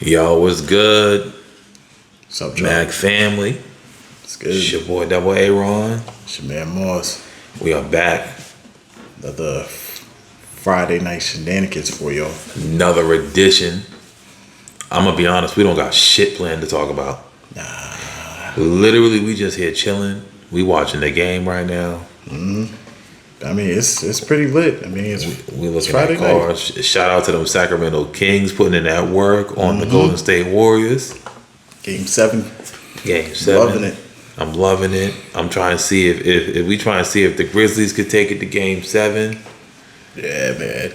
Yo, what's good? What's up, Mag family. It's good. It's your boy Double A Ron. It's your man Moss. We are back. Another Friday night shenanigans for y'all. Another edition. I'm gonna be honest, we don't got shit planned to talk about. Nah. Literally, we just here chilling. We watching the game right now. I mean, it's pretty lit. I mean, it's We looking Friday at cars. Shout out to them Sacramento Kings putting in that work on the Golden State Warriors. Game 7. Game 7. Loving it. I'm loving it. I'm trying to see if we trying to see if the Grizzlies could take it to Game 7. Yeah, man.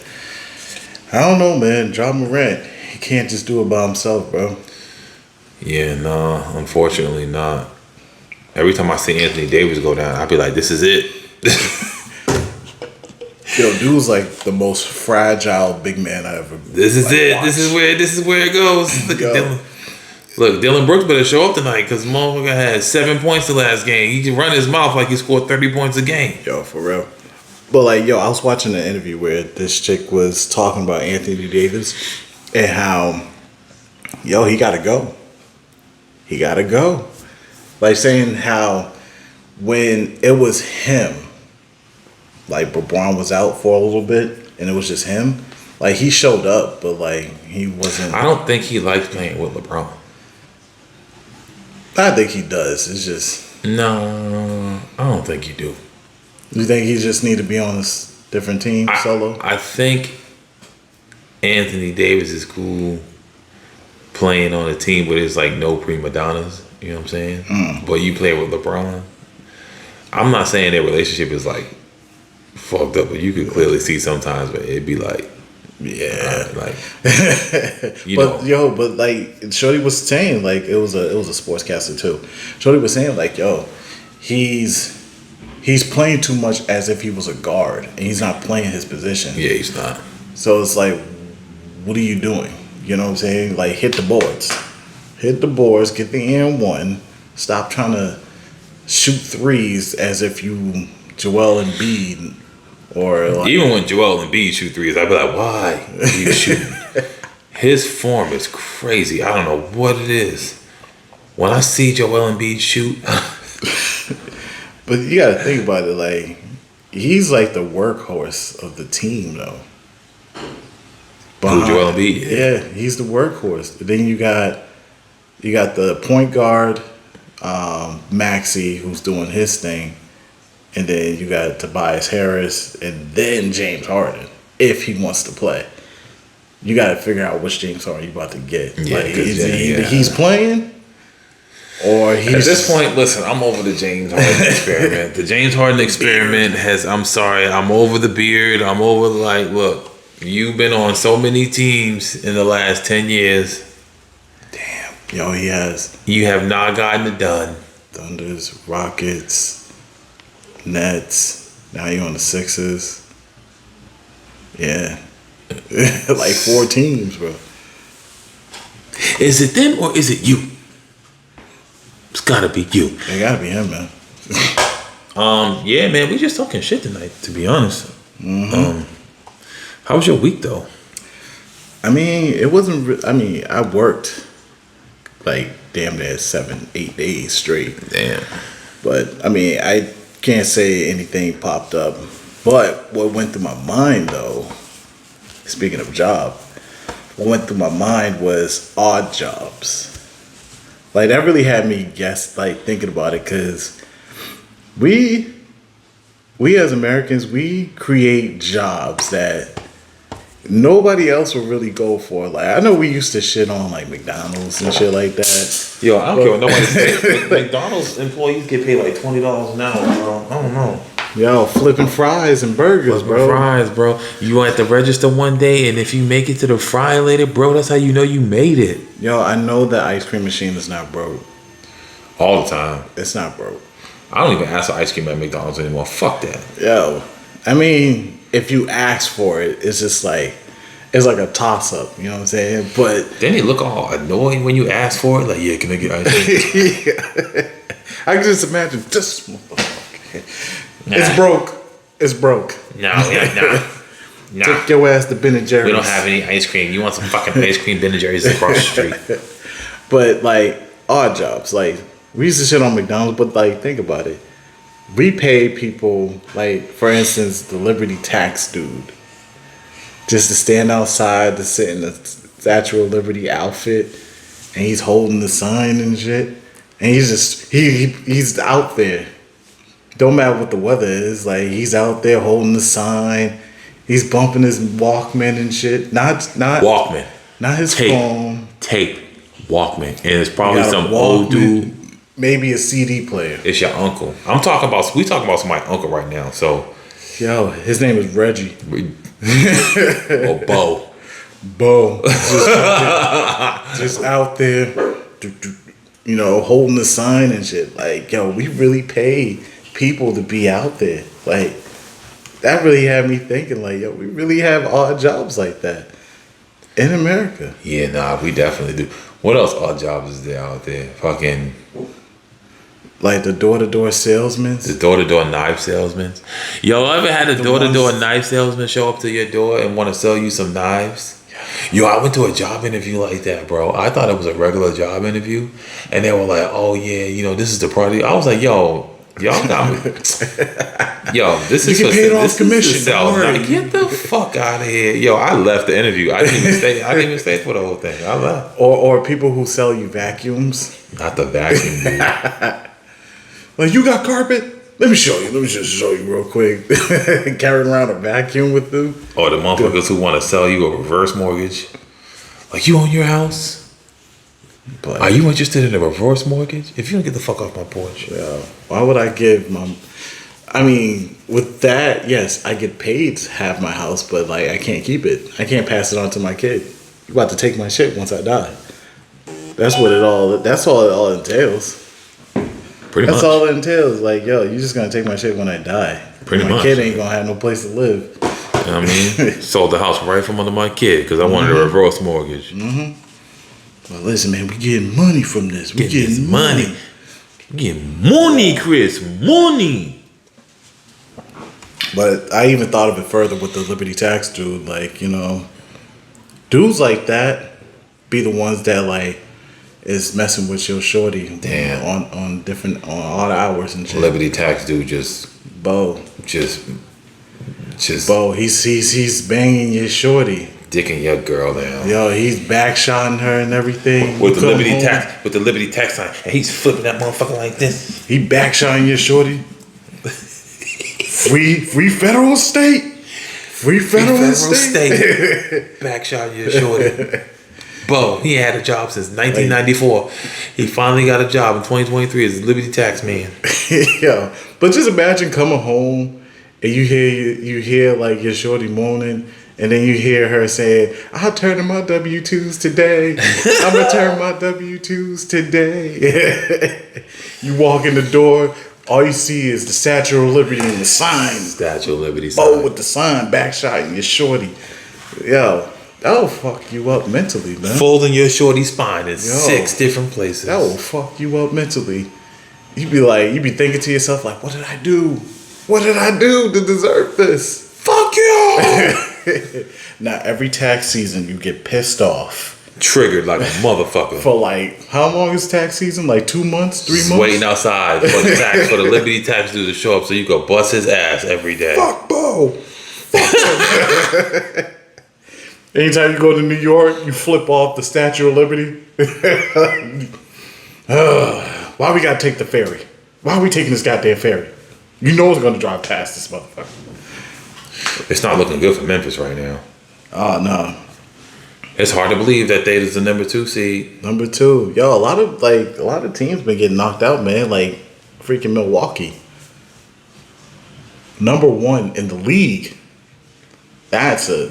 I don't know, man. Ja Morant, he can't just do it by himself, bro. Yeah, no, unfortunately not. Every time I see Anthony Davis go down, I be like, this is it. Yo, dude's like the most fragile big man I ever. This is it. watched. This is where it goes. Look at Yo. Dylan. Look, Dylan Brooks better show up tonight because motherfucker had 7 points the last game. He can run his mouth like he scored 30 points a game. Yo, for real. But like, yo, I was watching an interview where this chick was talking about Anthony Davis and how, yo, he gotta go. He gotta go. Like saying how when it was him, like LeBron was out for a little bit and it was just him, like he showed up, but like he wasn't. I don't think he likes playing with LeBron. I think he does. It's just. No, I don't think you do. You think he just need to be on a different team solo? I think Anthony Davis is cool playing on a team where there's like no prima donnas. You know what I'm saying? But you play with LeBron. I'm not saying their relationship is like fucked up, but you could clearly see sometimes where it'd be like, Yeah, like, but yo, but like Shorty was saying, like it was a sportscaster too. Shorty was saying like, yo, he's playing too much as if he was a guard, and he's not playing his position. Yeah, he's not. So it's like, what are you doing? You know what I'm saying? Like hit the boards, get the and-1. Stop trying to shoot threes as if you Joel Embiid. Or like, even when Joel Embiid shoot threes, I'd be like, why are you shooting? His form is crazy. I don't know what it is. When I see Joel Embiid shoot, but you gotta think about it. Like he's like the workhorse of the team, though. who Joel Embiid? Yeah, he's the workhorse. Then you got the point guard, Maxey, who's doing his thing. And then you got Tobias Harris and then James Harden, if he wants to play. You got to figure out which James Harden you about to get. Yeah, like, either he's playing or he's... At this point, listen, I'm over the James Harden experiment. The James Harden experiment I'm sorry, I'm over the beard. I'm over, like, look, you've been on so many teams in the last 10 years. Damn. Yo, he has... You have not gotten it done. Thunders, Rockets... Nets. Now you're on the Sixers. Yeah. Like 4 teams, bro. Is it them or is it you? It's gotta be you. It gotta be him, man. Yeah, man, we just talking shit tonight, to be honest. How was your week though? I mean, it wasn't. I mean, I worked like damn near 7-8 days straight. Damn. But I mean, I can't say anything popped up. But what went through my mind, though, speaking of job, what went through my mind was odd jobs. Like, that really had me thinking about it, because we as Americans, we create jobs that nobody else will really go for. Like, I know we used to shit on, like, McDonald's and shit like that. Yo, I don't care what nobody says. McDonald's employees get paid like $20 an hour, bro. I don't know. Yo, flipping fries and burgers, bro. Fries, bro. You at the register one day, and if you make it to the fry later, bro, that's how you know you made it. Yo, I know the ice cream machine is not broke. All the time. It's not broke. I don't even ask for ice cream at McDonald's anymore. Fuck that. Yo, I mean, if you ask for it, it's just like, it's like a toss up, you know what I'm saying? But then they look all annoyed when you ask for it. Like, yeah, can I get ice cream? yeah. I can just imagine this motherfucker. Nah. It's broke. No, yeah, nah. Nah. Take your ass to Ben and Jerry's. We don't have any ice cream. You want some fucking ice cream? Ben and Jerry's across the street. But like odd jobs, like we used to shit on McDonald's, but like think about it. We pay people, like for instance, the Liberty Tax dude, just to stand outside to sit in the Statue of Liberty outfit, and he's holding the sign and shit, and he's just he's out there. Don't matter what the weather is, like he's out there holding the sign. He's bumping his Walkman and shit. Not Walkman. Not his phone. Tape. Walkman. And it's probably Got a some old dude. Maybe a CD player. It's your uncle. We talking about my uncle right now. So, yo, his name is Reggie. Or Bo. Bo. Just out there, you know, holding the sign and shit. Like, yo, we really pay people to be out there. Like, that really had me thinking, like, yo, we really have odd jobs like that in America. Yeah, nah, we definitely do. What else odd jobs is there out there? Fucking... Like the door-to-door salesmen. The door-to-door knife salesman. Yo, ever had a door-to-door knife salesman show up to your door and want to sell you some knives? Yo, I went to a job interview like that, bro. I thought it was a regular job interview. And they were like, oh, yeah, you know, this is the party. I was like, yo, y'all got me. Yo, this is you get paid off commission. Like, get the fuck out of here. Yo, I left the interview. I didn't even stay for the whole thing. I left. Or people who sell you vacuums. Not the vacuum, dude. Like, you got carpet? Let me show you. Let me just show you real quick. Carrying around a vacuum with them. Or the motherfuckers who want to sell you a reverse mortgage. Like, you own your house? But are you interested in a reverse mortgage? If you don't get the fuck off my porch. Yeah. Why would I give my... I mean, with that, yes, I get paid to have my house, but, like, I can't keep it. I can't pass it on to my kid. You're about to take my shit once I die. That's all it all entails. That's all it entails. Like, yo, you just gonna take my shit when I die. Pretty much. My kid ain't gonna have no place to live. You know what I mean? Sold the house right from under my kid because I wanted a reverse mortgage. Mm-hmm. Well, listen, man, we getting money from this. We getting money. We getting money, Chris. Money. But I even thought of it further with the Liberty Tax dude. Like, you know, dudes like that be the ones that, like, is messing with your shorty. Damn. On odd hours and shit. Liberty Tax dude Bo. Just Bo, he's banging your shorty. Dicking your girl down. Yo, he's backshotting her and everything. With the Liberty Tax sign. And he's flipping that motherfucker like this. He backshotting your shorty. Free federal state. Free federal state. Backshotting your shorty. Bo, he had a job since 1994. He finally got a job in 2023 as a Liberty Tax man. Yeah, but just imagine coming home and you hear like your shorty moaning, and then you hear her saying, "I'll turn in my W-2s today. I'm gonna turn my W-2s today." You walk in the door, all you see is the Statue of Liberty and the sign. Statue of Liberty sign. Oh, with the sign, backshotting your shorty. Yo. That'll fuck you up mentally, man. Folding your shorty spine in 6 different places. That will fuck you up mentally. You be thinking to yourself, like, what did I do? What did I do to deserve this? Fuck you! Now, every tax season, you get pissed off. Triggered like a motherfucker. For like, how long is tax season? Like 2 months, 3 months? Waiting outside for the Liberty Tax dude to show up so you go bust his ass every day. Fuck Bo! Anytime you go to New York, you flip off the Statue of Liberty. Why we gotta take the ferry? Why are we taking this goddamn ferry? You know it's gonna drive past this motherfucker. It's not looking good for Memphis right now. Oh no. It's hard to believe that they is the number 2 seed. Number 2. Yo, a lot of teams been getting knocked out, man. Like freaking Milwaukee. Number 1 in the league. That's a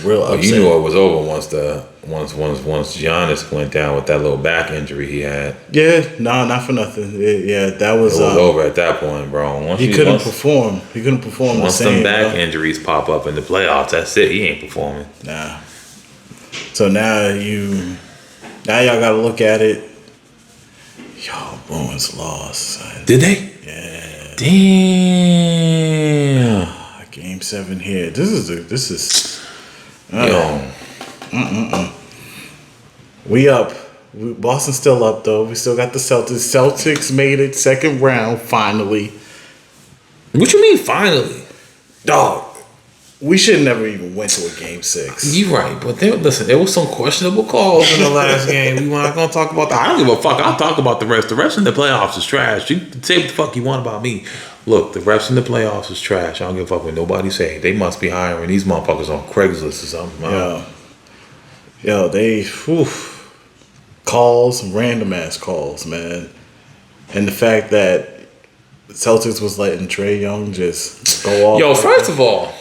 real upset. You knew it was over once Giannis went down with that little back injury he had. Yeah, not for nothing. Yeah, that was. It was over at that point, bro. He couldn't perform. He couldn't perform. Once some back injuries pop up in the playoffs, that's it. He ain't performing. Nah. So now y'all got to look at it. Yo, Bruins lost. Did they? Yeah. Damn. Game Game 7 here. This is. Yo. We up. Boston's still up though. We still got the Celtics. Celtics made it second round finally. What you mean finally? Dog. We should never even went to a Game 6. You right, but listen, there was some questionable calls in the last game. We not gonna talk about that. I don't give a fuck. I'll talk about the rest. The rest in the playoffs is trash. You can say what the fuck you want about me. Look, the refs in the playoffs is trash. I don't give a fuck what nobody say. They must be hiring these motherfuckers on Craigslist or something. Yo, they calls, random ass calls, man. And the fact that Celtics was letting Trae Young just go off. Yo, first of all,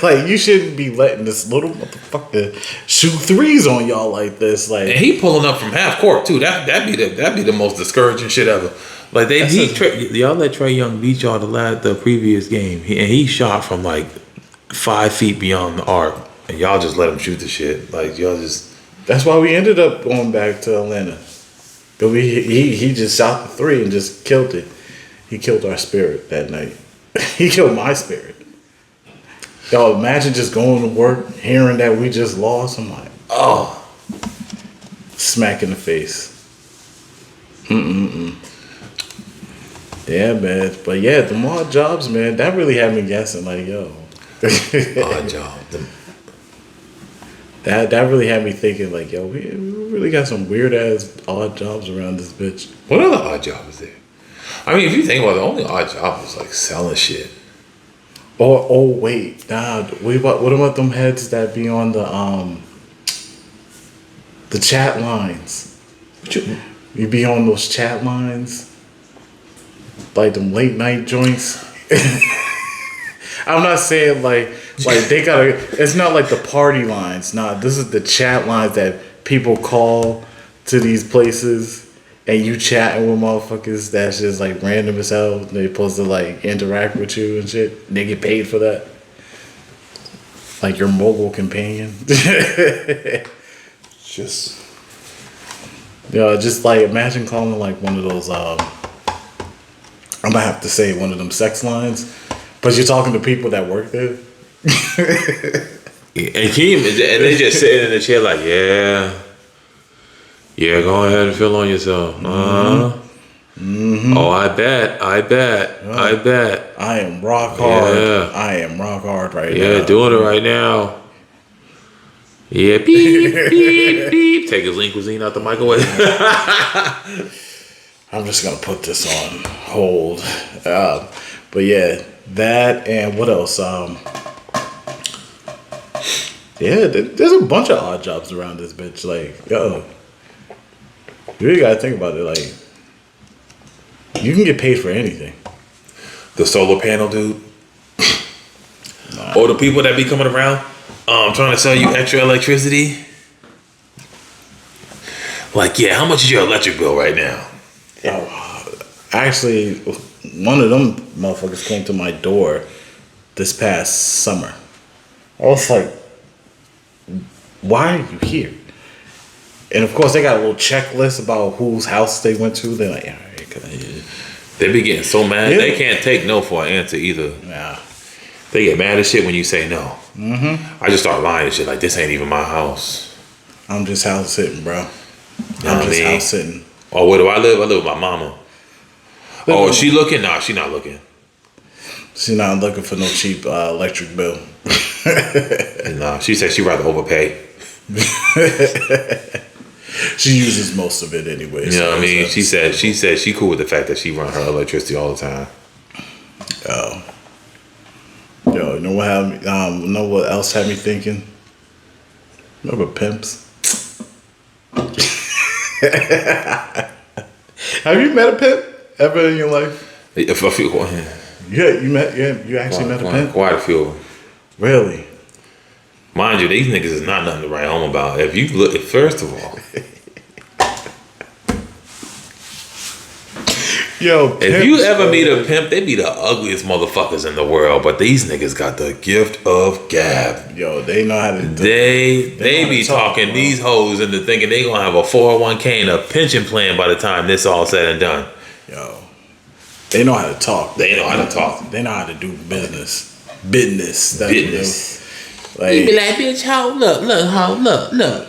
like you shouldn't be letting this little motherfucker shoot threes on y'all like this. Like, and he pulling up from half court too. That'd be the most discouraging shit ever. Like y'all let Trae Young beat y'all the previous game, and he shot from like 5 feet beyond the arc, and y'all just let him shoot the shit. Like y'all just. That's why we ended up going back to Atlanta. But he just shot the three and just killed it. He killed our spirit that night. He killed my spirit. Y'all imagine just going to work, hearing that we just lost. I'm like, oh, smack in the face. Yeah, man. But yeah, the odd jobs, man, that really had me guessing. Like, yo, Odd job. That really had me thinking, like, yo, we really got some weird ass odd jobs around this bitch. What other odd job is there? I mean, if you think about it, the only odd job is like selling shit. Oh wait, nah. What about them heads that be on the chat lines? You be on those chat lines, like them late night joints. I'm not saying like they gotta. It's not like the party lines. Nah, this is the chat lines that people call to these places, and you chatting with motherfuckers that's just like random as hell. They supposed to like interact with you and shit. They get paid for that. Like your mobile companion. Just. Just like imagine calling like one of those. I'm gonna have to say one of them sex lines, but you're talking to people that work there. And they just sitting in the chair like, yeah, go ahead and feel on yourself. Oh, I bet. I am rock hard. Yeah. I am rock hard right now. Yeah, doing it right now. Yeah, beep, beep, beep. Take his lean cuisine out the microwave. I'm just gonna put this on hold. But yeah, that and what else? There's a bunch of odd jobs around this bitch. Like, yo, you really gotta think about it. Like, you can get paid for anything. The solar panel dude. Or the people that be coming around trying to sell you extra electricity. Like, yeah, how much is your electric bill right now? Yo, actually, one of them motherfuckers came to my door this past summer. I was like, why are you here? And of course, they got a little checklist about whose house they went to. They're like, all right, They be getting so mad. Yeah. They can't take no for an answer either. nah. They get mad as shit when you say no. Mm-hmm. I just start lying and shit like, this ain't even my house. I'm just house sitting, bro. Know I'm what I just mean? house sitting. Oh, where do I live? I live with my mama. Oh, is she looking? Nah, she not looking. She's not looking for no cheap electric bill. Nah, she said she'd rather overpay. She uses most of it anyway. You know what I mean? She said she cool with the fact that she run her electricity all the time. Oh. Yo, you know what had me, know what else had me thinking? Remember pimps? Have you met a pimp ever in your life? If I feel You actually met a pimp? quite a few. Really? Mind you, these niggas is not nothing to write home about. If you look, first of all, Yo, if you ever meet a pimp, they be the ugliest motherfuckers in the world. But these niggas got the gift of gab. Yo, they know how to do They know be how to talk, talking bro. these hoes into thinking they gonna have a 401k and a pension plan by the time this all said and done. Yo, they know how to talk. They know how to talk. They know how to do business. Business. Business. Like, You be like, bitch, how look.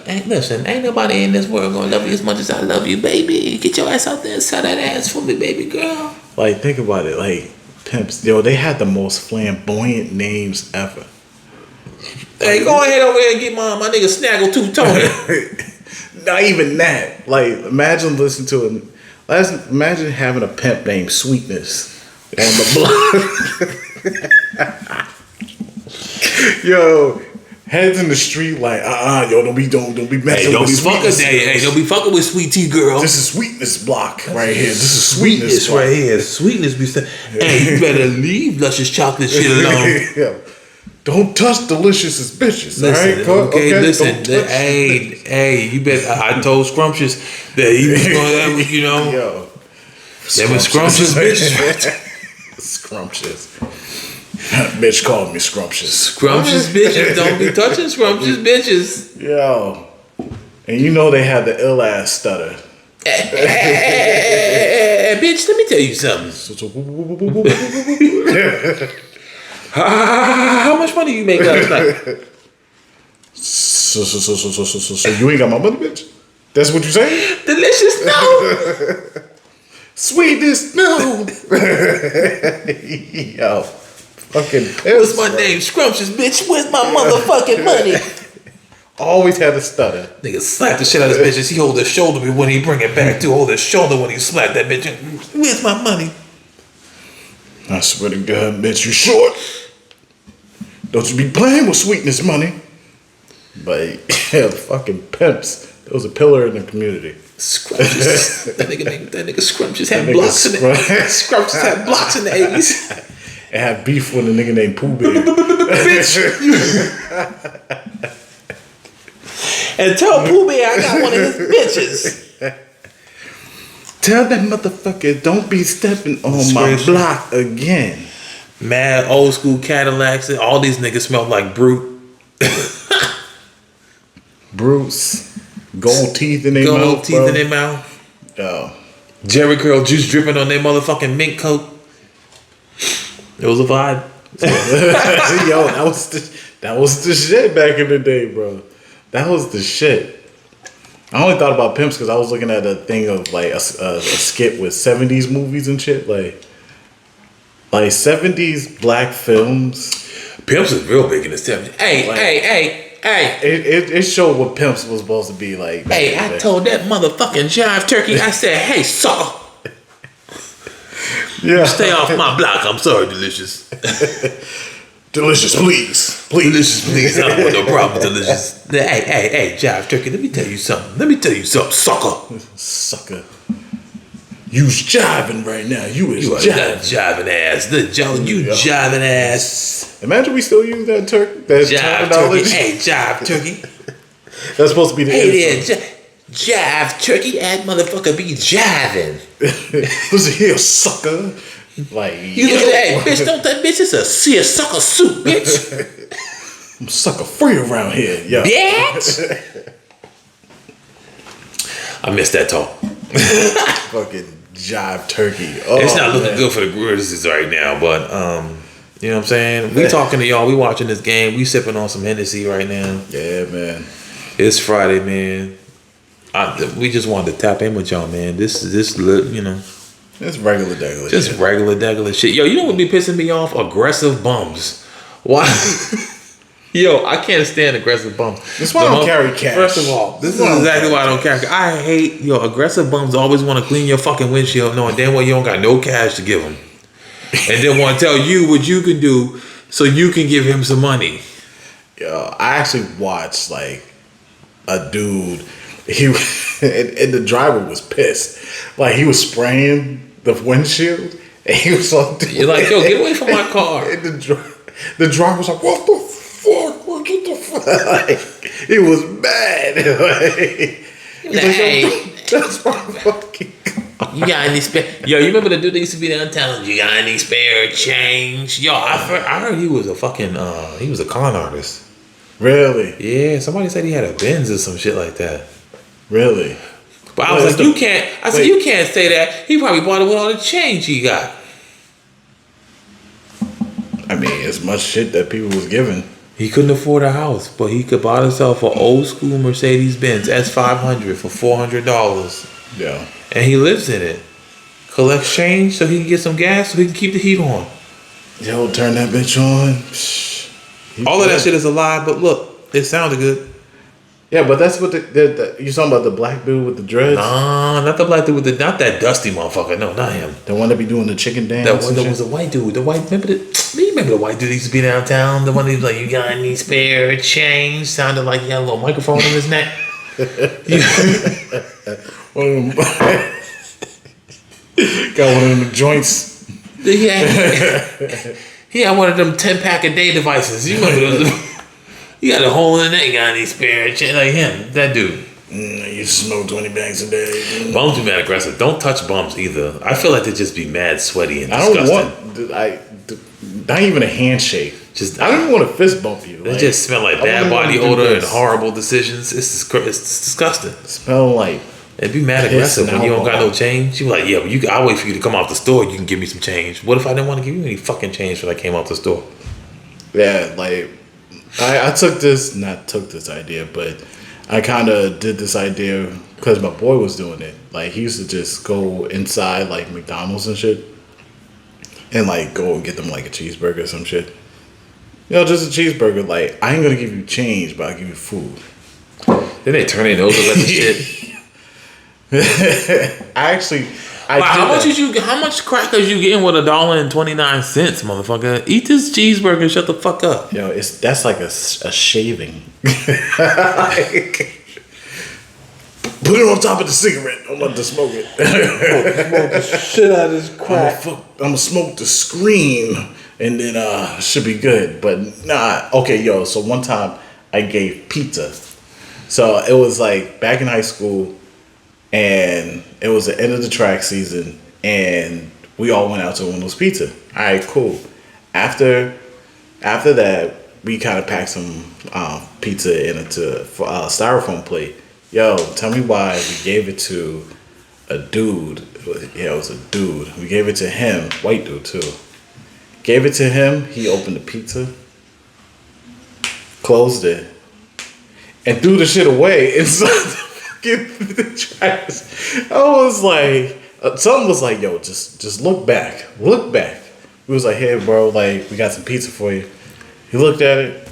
Hey, listen, ain't nobody in this world gonna love you as much as I love you, baby. Get your ass out there and sell that ass for me, baby girl. like, think about it. Like, pimps, yo, they had the most flamboyant names ever. Hey, go ahead over there and get my nigga Snaggle Tooth Tony. Not even that. Like, imagine listening to it. Imagine having a pimp named Sweetness on the block. Yo, heads in the street like, yo, don't be messing with Sweetness. Hey, don't be fucking with Sweet Tea girl. This is Sweetness block right here. This is Sweetness block. right here. Sweetness be saying, hey, you better leave Luscious chocolate shit alone. Yeah. Don't touch Delicious as bitches. Listen, all right? okay, listen. Hey, you bet. I told Scrumptious that he was going to, you know. Yo. Them was Scrumptious bitches. Scrumptious. Bitch called me Scrumptious. Scrumptious bitches. Don't be touching Scrumptious bitches. Yo. And you know they had the ill ass stutter. Bitch, let me tell you something. How much money you make last night? So you ain't got my money, bitch? That's what you saying? Delicious, no. Sweetness, no. Yo, fucking pimps. What's my name? Scrumptious, bitch. Where's my motherfucking money? Always had a stutter. Nigga slap the shit out of his bitches. He hold his shoulder when he bring it back to hold his shoulder when he slap that bitch. Where's my money? I swear to God, bitch, you short. Don't you be playing with Sweetness money. But yeah, fucking pimps. There was a pillar in the community. Scrumptious. that nigga Scrumptious had blocks in the Scrumptious had blocks in the 80s. It had beef with a nigga named Pooh Bear. And tell Pooh Bear I got one of his bitches. Tell that motherfucker don't be stepping on my block again. Mad old school Cadillacs. All these niggas smell like Brute. Bruce. Gold teeth in their mouth. Gold teeth in their mouth. Yo. Jerry curl juice dripping on their motherfucking mink coat. It was a vibe. Yo, that was the shit back in the day, bro. That was the shit. I only thought about pimps because I was looking at a thing of like a skit with 70s movies and shit. Like 70s black films. Pimps is real big in the 70s. Hey. It showed what pimps was supposed to be like. Hey, I told that motherfucking jive turkey, I said, hey, sucker. Yeah. Stay off my block. I'm sorry, Delicious. Delicious, please. Delicious, please. I don't want no problem, Delicious. Hey, jive turkey, let me tell you something, sucker. Sucker. You's jiving right now. You is jiving ass. Jiving ass. Imagine we still use that jive terminology. Turkey. Hey, jive turkey. That's supposed to be the hey there, jive turkey. That motherfucker be jiving. Listen here, sucker. Like you look at that bitch. Don't that bitch? It's a sucker suit, bitch. I'm sucker free around here, yeah. Bitch. I missed that talk. Fucking jive turkey. Oh, it's not looking good for the Grizzlies right now, but you know what I'm saying? We talking to y'all, we watching this game, we sipping on some Hennessy right now. Yeah, man. It's Friday, man. We just wanted to tap in with y'all, man. This you know. It's regular degular just shit. Regular degular shit. Yo, you know what be pissing me off? Aggressive bums. Why? Yo, I can't stand aggressive bums. That's why I don't carry cash. First of all, this is exactly why I don't carry cash. I hate, aggressive bums always want to clean your fucking windshield knowing damn well you don't got no cash to give them. And then want to tell you what you can do so you can give him some money. Yo, I actually watched like a dude, and the driver was pissed. Like he was spraying the windshield and he was like, you're like, yo, get away from my car. And the driver was like, what the fuck? Well, get the fuck. Like, he was mad. That's my fucking car. You got any spare? Yo, you remember the dude that used to be downtown? You got any spare change? Yo, I heard he was a fucking he was a con artist. Really? Yeah, somebody said he had a Benz or some shit like that. Really? But I was like, you can't. I said, you can't say that. He probably bought it with all the change he got. I mean, as much shit that people was giving. He couldn't afford a house, but he could buy himself an old school Mercedes Benz S500 for $400. Yeah. And he lives in it. Collects change so he can get some gas so he can keep the heat on. Yo, turn that bitch on. All of that shit is a lie, but look, it sounded good. Yeah, but that's what you talking about, the black dude with the dreads? Nah, not the black dude with not that dusty motherfucker. No, not him. The one that be doing the chicken dance. That one that was a white dude. The white remember the white dude that used to be downtown? The one that was like, you got any spare change? Sounded like he had a little microphone in his neck. Got one of them joints. Yeah, he had one of them 10-pack a day devices. You remember those? You got a hole in the neck, got any spare change? Like him, that dude. You smoke 20 bags a day. Bums be mad aggressive. Don't touch bums either. I feel like they just be mad sweaty and I disgusting. don't want. Not even a handshake. I don't even want to fist bump you. They just smell like bad body odor and horrible decisions. It's disgusting. Smell like. They'd be mad aggressive when you don't got no change. You be like, yeah, but I'll wait for you to come out the store. You can give me some change. What if I didn't want to give you any fucking change when I came out the store? Yeah, like I took this idea, but I kind of did this idea because my boy was doing it. Like he used to just go inside like McDonald's and shit, and like go and get them like a cheeseburger or some shit. You know, just a cheeseburger. Like I ain't gonna give you change, but I'll give you food. Then they turn their nose up at the shit. How much crackers you getting with $1.29, motherfucker? Eat this cheeseburger and shut the fuck up. Yo, that's like a shaving. Put it on top of the cigarette. I'm about to smoke it. Smoke the shit out of this crack. I'm gonna smoke the screen, and then should be good. But nah. Okay, yo. So one time I gave pizza. So it was like back in high school. And it was the end of the track season, and we all went out to Windows Pizza. All right, cool. After that, we kind of packed some pizza into a styrofoam plate. Yo, tell me why we gave it to a dude. Yeah, it was a dude. We gave it to him, white dude too. Gave it to him. He opened the pizza, closed it, and threw the shit away inside. Get the trash. I was like, something was like, yo, just look back. Look back. We was like, hey, bro, like, we got some pizza for you. He looked at it.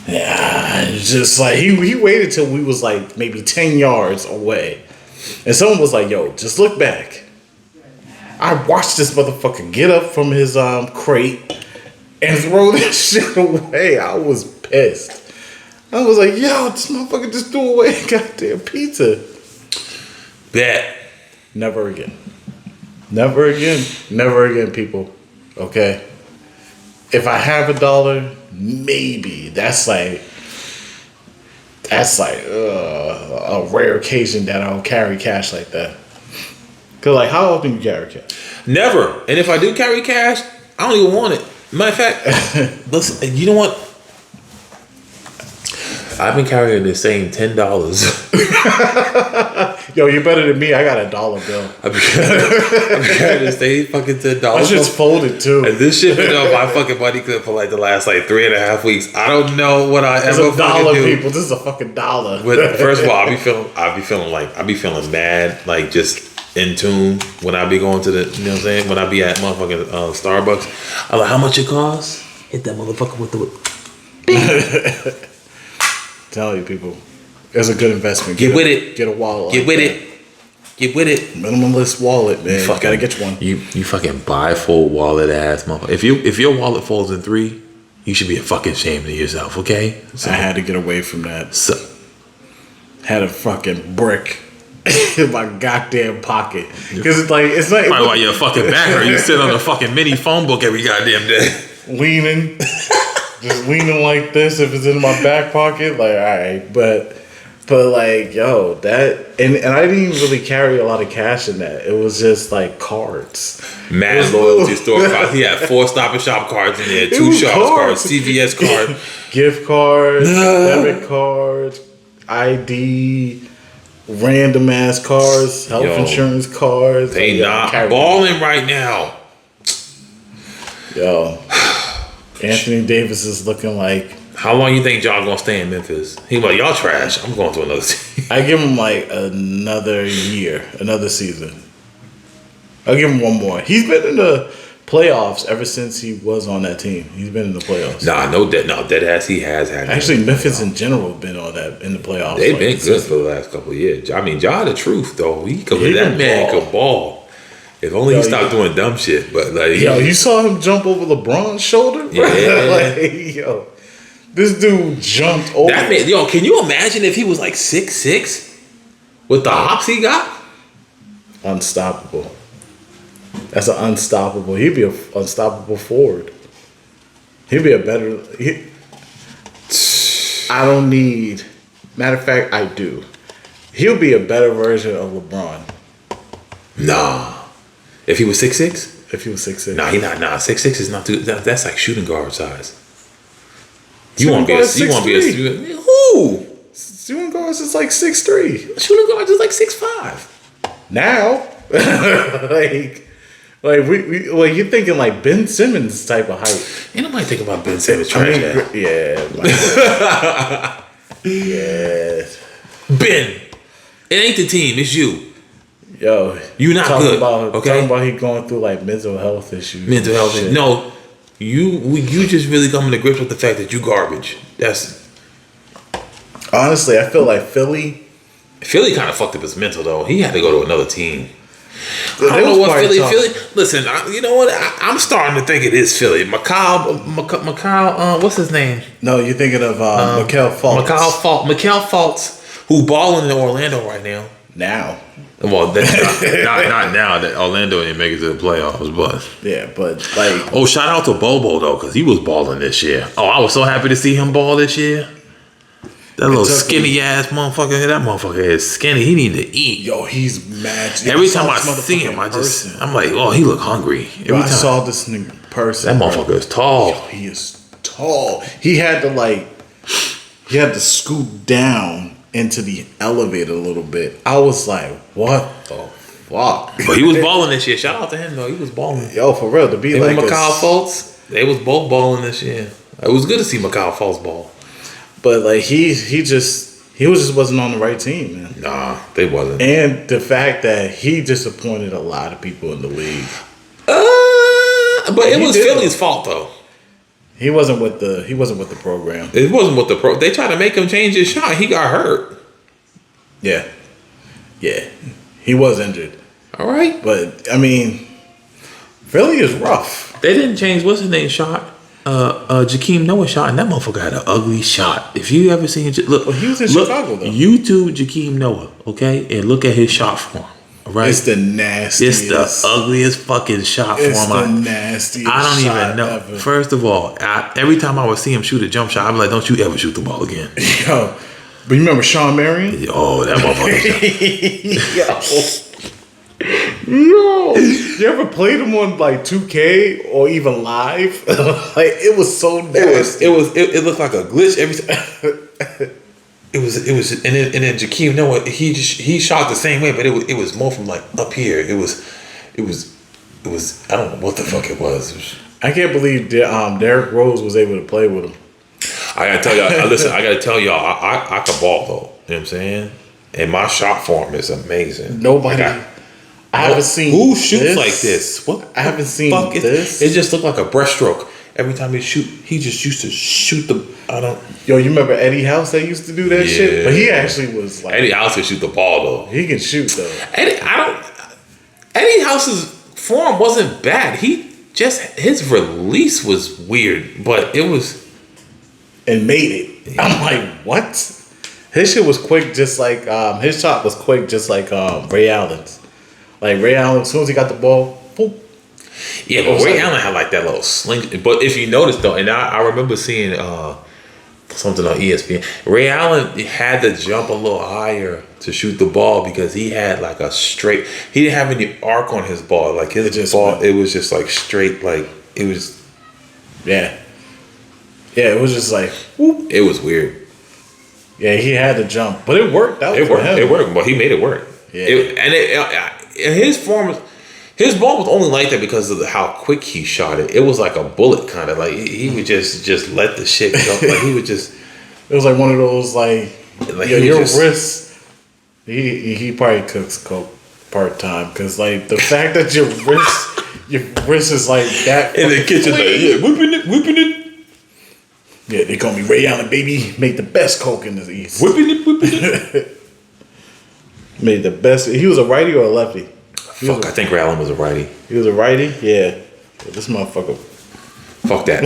Yeah, it's just like, he waited till we was like maybe 10 yards away. And someone was like, yo, just look back. I watched this motherfucker get up from his crate and throw this shit away. I was pissed. I was like, yo, this motherfucker just threw away goddamn pizza. Bet. Never again. Never again. Never again, people. Okay? If I have $1, maybe. That's like a rare occasion that I'll carry cash like that. Cause like, how often you carry cash? Never. And if I do carry cash, I don't even want it. Matter of fact, listen, you know what? I've been carrying the same $10. Yo, you're better than me. I got a $1 bill. I've been carrying the same fucking $10. My shit's folded too. And this shit been on my fucking money clip for like the last like 3.5 weeks. I don't know what I ever fucking do. People. This is a fucking $1. But first of all, I be feeling mad, like just in tune when I be going to the, you know what I'm saying? When I be at motherfucking Starbucks, I'm like, how much it costs? Hit that motherfucker with the beep. Tell you people, it's a good investment. Get with it. Get a wallet. Get with it. Get with it. Minimalist wallet, man. You gotta get you one. You fucking bifold wallet ass motherfucker. If your wallet folds in 3, you should be fucking ashamed of yourself. Okay. So, I had to get away from that. So had a fucking brick in my goddamn pocket because it's like it's not. Probably why your fucking back hurt. You sit on a fucking mini phone book every goddamn day. Leaning. Just leaning like this if it's in my back pocket, like alright, but like yo, that and I didn't even really carry a lot of cash in that. It was just like cards. Mad loyalty store cards. He had 4 Stop and Shop cards in there, 2 Shops cards, CVS card, gift cards, debit cards, ID, random ass cards, health insurance cards. They not balling right now. Yo, Anthony Davis is looking like. How long you think y'all gonna stay in Memphis? He like, y'all trash. I'm going to another team. I give him like another year, another season. I'll give him one more. He's been in the playoffs ever since he was on that team. He's been in the playoffs. Dead ass. He has had. Actually, Memphis in general have been on that in the playoffs. They've been good for the last couple of years. I mean, Ja the truth though. That man could ball. If only he stopped doing dumb shit. But like, you saw him jump over LeBron's shoulder? Yeah. Like, this dude jumped over. That man, can you imagine if he was like 6'6" with the hops he got? Unstoppable. That's an unstoppable. He'd be an unstoppable forward. He'd be a better. I don't need. Matter of fact, I do. He'll be a better version of LeBron. Nah. If he was 6'6"? If he was 6'6". Nah, he not. Nah, 6'6" is not too. That's like shooting guard size. You want to be a who? Shooting guards is like 6'3". Shooting guards is like 6'5". Now, like you're thinking like Ben Simmons type of height. Ain't nobody think about Ben Simmons trash. Yeah. Ben, it ain't the team. It's you. Yo, you not good. Talking about he going through like mental health issues. Mental health issues. No, you just really coming to grips with the fact that you garbage. That's honestly, I feel like Philly kind of fucked up his mental though. He had to go to another team. I don't know what Philly. Listen, you know what? I'm starting to think it is Philly. Mikal, what's his name? No, you're thinking of Mikal Fultz. Mikal Fultz, who balling in Orlando right now. Now. Well, that's not now that Orlando didn't make it to the playoffs, but yeah, but like, oh, shout out to Bobo though, because he was balling this year. Oh, I was so happy to see him ball this year. That little skinny ass motherfucker. That motherfucker is skinny. He need to eat. Yo, he's mad. Every time I see him, I'm like, oh, he look hungry. I saw this nigga in person. That motherfucker is tall. Yo, he is tall. He had to scoot down into the elevator a little bit. I was like, what the fuck? But he was balling this year. Shout out to him though. He was balling. Yo, for real, to be like Mikal Fultz, they was both balling this year. It was good to see Mikal Fultz ball. But like he just wasn't on the right team, man. Nah, they wasn't. And the fact that he disappointed a lot of people in the league. But it was Philly's fault though. He wasn't with the program. It wasn't with the pro. They tried to make him change his shot. He got hurt. Yeah. He was injured. All right. But I mean, Philly is rough. They didn't change what's his name shot. Jakeem Noah shot, and that motherfucker had an ugly shot. If you ever seen look, he was in Chicago though. YouTube Jakeem Noah, okay, and look at his shot form. Right, it's the nastiest. It's the ugliest fucking shot form. It's the nastiest. I don't even know. Ever. First of all, every time I would see him shoot a jump shot, I'd be like, "Don't you ever shoot the ball again." Yo, but you remember Sean Marion? Oh, that motherfucker. Yo, you ever played him on like 2K or even live? Like it was so nasty. It looked like a glitch every time. It was, and then Jakeem Noah, he shot the same way, but it was more from like up here. It was, I don't know what the fuck it was. I can't believe Derrick Rose was able to play with him. I gotta tell y'all, listen, I can ball though. You know what I'm saying? And my shot form is amazing. Nobody. I haven't seen who shoots like this. What I haven't seen this. It just looked like a breaststroke. Every time he shoot, he just used to shoot the. I don't. Yo, you remember Eddie House that used to do that shit? But he actually was like Eddie House can shoot the ball though. He can shoot though. Eddie House's form wasn't bad. His release was weird, but it was. And made it. Yeah. I'm like, what? His shit was quick, just like his shot was quick, just like Ray Allen's. Like Ray Allen, as soon as he got the ball, boop. Yeah, but Ray Allen had like that little sling. But if you notice though, and I remember seeing something on ESPN, Ray Allen had to jump a little higher to shoot the ball because he had like a straight. He didn't have any arc on his ball. Like his ball, it was just like straight. Like it was. Yeah. Yeah, it was just like whoop. It was weird. Yeah, he had to jump, but it worked out. It worked. It worked, but he made it work. Yeah, his form. His ball was only like that because of how quick he shot it. It was like a bullet, kind of like he would just let the shit go. Like he would just. It was like one of those like your just, wrist. He probably cooks coke part time because like the fact that your wrist is like that in the kitchen, like, whipping it. Yeah, they call me Ray Allen, baby. Make the best coke in the East. Whipping it. Made the best. He was a righty or a lefty? Fuck, I think Ray Allen was a righty. He was a righty? Yeah. This motherfucker. Fuck that.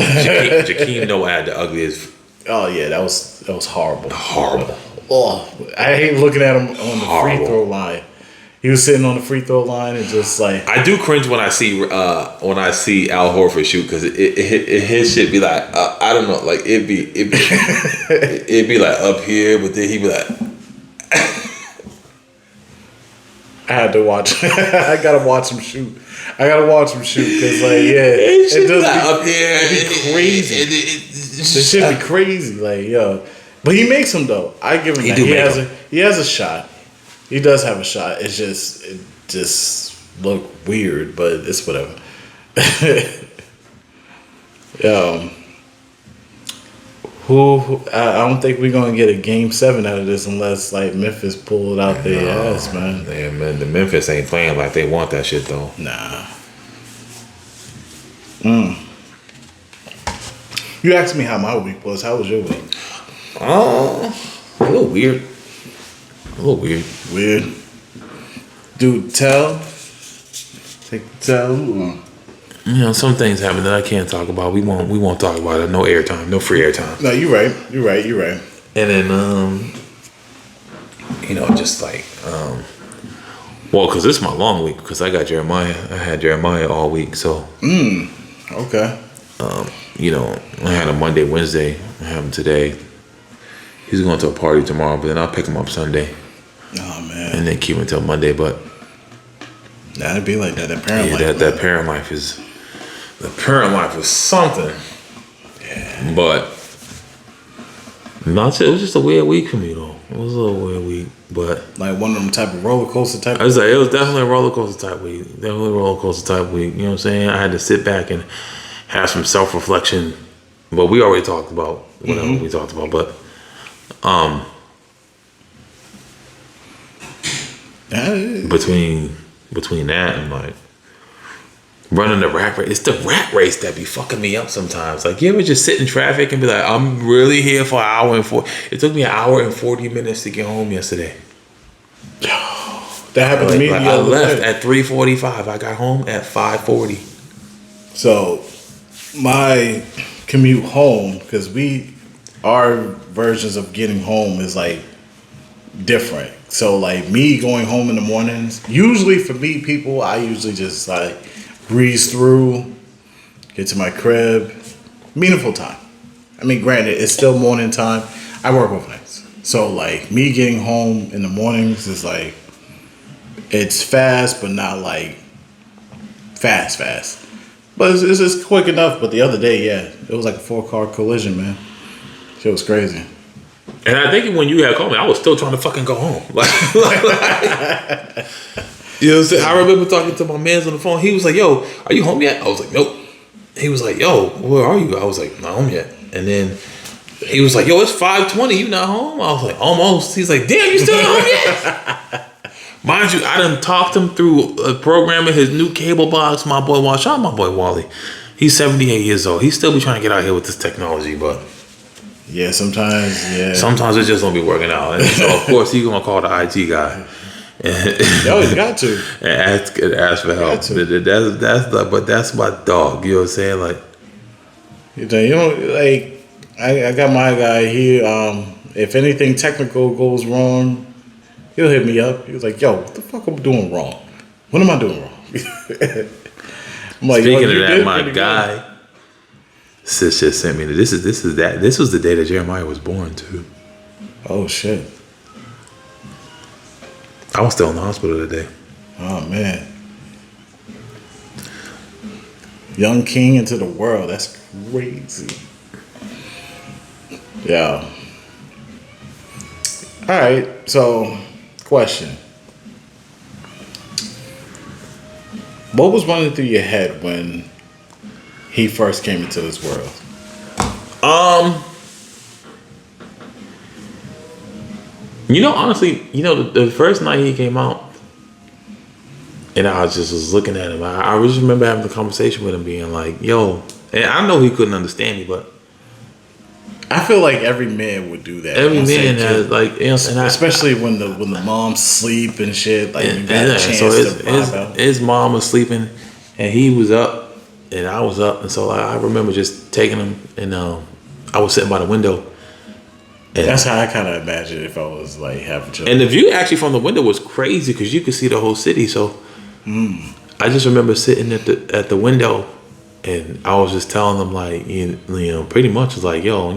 Jakeem Noah had the ugliest. Oh, yeah, that was horrible. Horrible. Oh, I hate looking at him on the free Horrible. throw line. He was sitting on the free throw line and just like. I do cringe when I see Al Horford shoot because his shit be like I don't know, like it'd be like up here, but then he'd be like. I had to watch. I gotta watch him shoot. Because like it does like be, up there. It'd be crazy. This shit be crazy, like yo. But he makes them though. I give him that. He has a shot. He does have a shot. It just look weird, but it's whatever. I don't think we're gonna get a game 7 out of this unless like Memphis pulled out their ass, man. Yeah, man, the Memphis ain't playing like they want that shit though. Nah. You asked me how my week was. How was your week? A little weird. Weird. Dude, take the tell. You know, some things happen that I can't talk about. We won't talk about it. No airtime, no free airtime. No, you're right. And then just like well, because this is my long week because I got Jeremiah. I had Jeremiah all week, so Okay. I had him Monday, Wednesday. I have him today. He's going to a party tomorrow, but then I'll pick him up Sunday. Oh man. And then keep him until Monday. But nah, it'd be like that. That parent life. That parent life is. The parent life was something. Yeah. But not it was just a weird week for me though. It was a little weird week, but like one of them type of roller coaster type. I was like, it was definitely a roller coaster type week. Definitely a roller coaster type week. You know what I'm saying? I had to sit back and have some self reflection. But we already talked about whatever we talked about. But between that and like running the rat race, it's the rat race that be fucking me up sometimes. Like you ever just sit in traffic and be like, I'm really here for an hour and 40. It took me an hour and 40 minutes to get home yesterday. That happened to me. I left at 3:45. I got home at 5:40. So my commute home, because our versions of getting home is like different. So like me going home in the mornings, usually for me people, I usually just like breeze through, get to my crib, meaningful time. I mean, granted, it's still morning time. I work overnights. So like me getting home in the mornings is like, it's fast, but not like fast. But it's just quick enough. But the other day, yeah, it was like a 4-car collision, man. Shit was crazy. And I think when you had called me, I was still trying to fucking go home. Like you know what I'm saying? I remember talking to my mans on the phone. He was like, yo, are you home yet? I was like, nope. He was like, yo, where are you? I was like, not home yet. And then he was like, yo, it's 5:20. You not home? I was like, almost. He's like, damn, you still not home yet? Mind you, I done talked him through programming his new cable box. My boy Wally, shout out my boy Wally. He's 78 years old. He still be trying to get out here with this technology, but yeah, sometimes it just don't be working out. And so of course he gonna call the IT guy. Yo, you got to and ask for help. But that's my dog. You know what I'm saying? Like, you know, like I got my guy here. If anything technical goes wrong, he'll hit me up. He was like, "Yo, what the fuck am I doing wrong? What am I doing wrong?" I'm like, speaking of that, my guy, sis just sent me. This was the day that Jeremiah was born too. Oh shit. I was still in the hospital today. Oh man. Young king into the world. That's crazy. Yeah. All right. So, question. What was running through your head when he first came into this world? Honestly, the first night he came out, and I was looking at him. I just remember having the conversation with him, being like, "Yo," and I know he couldn't understand me, but I feel like every man would do that. every man has especially when the mom sleep and shit. Like you got a chance to vibe out. His mom was sleeping, and he was up, and I was up, and so I remember just taking him, and I was sitting by the window. And that's how I kind of imagine if I was like having children. And the view actually from the window was crazy because you could see the whole city. So I just remember sitting at the window, and I was just telling them like, pretty much was like, yo,